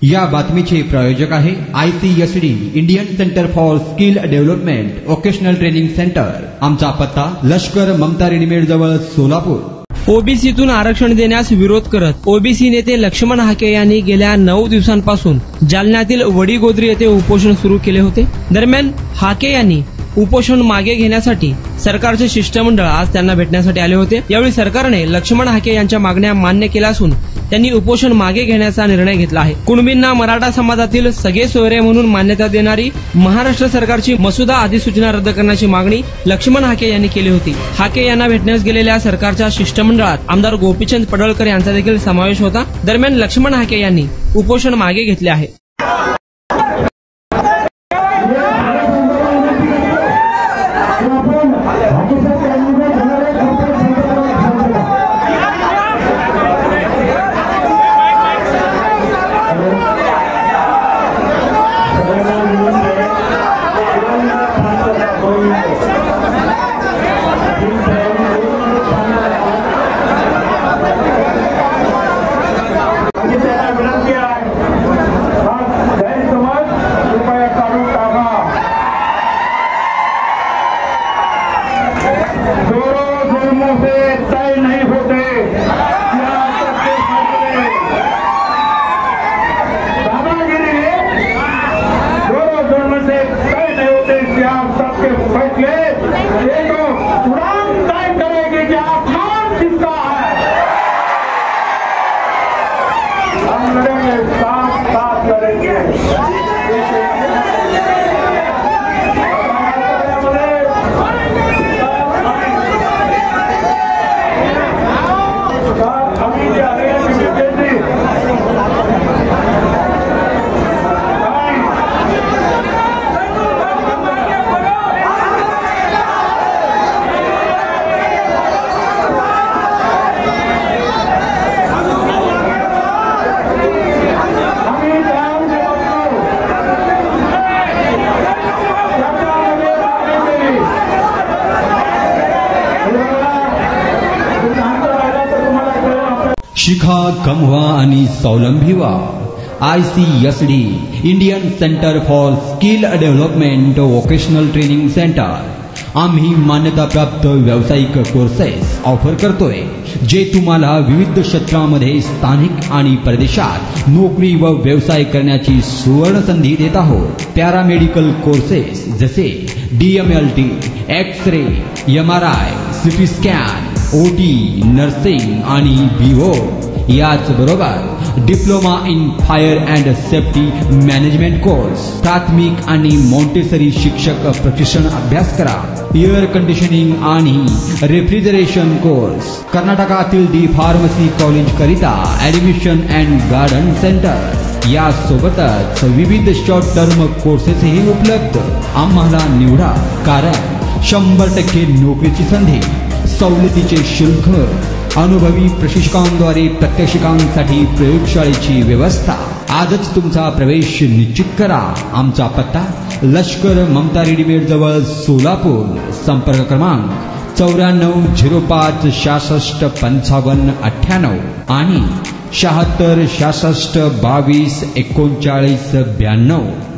या बातमीचे प्रायोजक आहे ICSD Indian centre for skill development vocational training centre. आमचा पत्ता लष्कर ममता रेडीमेड जवळ सोलापूर। ओबीसीतून आरक्षण देण्यास विरोध करत ओबीसी नेते लक्ष्मण हाके यांनी गेल्या 9 दिवसांपासून जालन्यातील वडीगोद्री येथे उपोषण सुरू केले होते। दरम्यान हाके यांनी उपोषण मागे घेण्यासाठी सरकारचे शिष्टमंडळ आज त्यांना भेटण्यासाठी आले होते। यावेळी सरकारने लक्ष्मण हाके यांच्या मागण्या मान्य केल्या असून त्यांनी उपोषण मागे घेण्याचा निर्णय घेतला आहे। कुणबींना मराठा समाजातील सगळे सोयरे म्हणून मान्यता देणारी महाराष्ट्र सरकारची मसुदा अधिसूचना रद्द करण्याची मागणी लक्ष्मण हाके यांनी केली होती। हाके यांना भेटण्यास गेलेल्या सरकारच्या शिष्टमंडळात आमदार गोपीचंद पडळकर यांचा देखील समावेश होता। दरम्यान लक्ष्मण हाके यांनी उपोषण मागे घेतले आहे। शिखा कमवा आणि स्वावलंबी व्हा। ICSD Indian centre for skill development vocational training centre आम्ही मान्यताप्राप्त व्यावसायिक कोर्सेस ऑफर करतोय, जे तुम्हाला विविध क्षेत्रांमध्ये स्थानिक आणि परदेशात नोकरी व व्यवसाय करण्याची सुवर्ण संधी देत आहोत। पॅरामेडिकल कोर्सेस जसे DMLT, x ray, MRI, CT scan, OT, nursing आणि BO, याच बरोबर diploma in fire and safety management course, प्राथमिक आणि मॉन्टेसरी शिक्षक प्रशिक्षण अभ्यास करा। एअर कंडिशनिंग आणि रेफ्रिजरेशन कोर्स, कर्नाटकातील डी फार्मसी कॉलेज करिता ऍडमिशन अँड गार्डन सेंटर, यासोबतच विविध शॉर्ट टर्म कोर्सेसही उपलब्ध। आम्हाला निवडा, कारण 100% नोकरीची संधी, सवलतीचे शुल्क, अनुभवी प्रशिक्षकांद्वारे प्रात्यक्षिकांसाठी प्रयोगशाळेची व्यवस्था। आजच तुमचा प्रवेश निश्चित करा। आमचा पत्ता लष्कर ममता रेडीमेड जवळ सोलापूर। संपर्क क्रमांक 9405 66 55 98 आणि 76 66 22 39 92।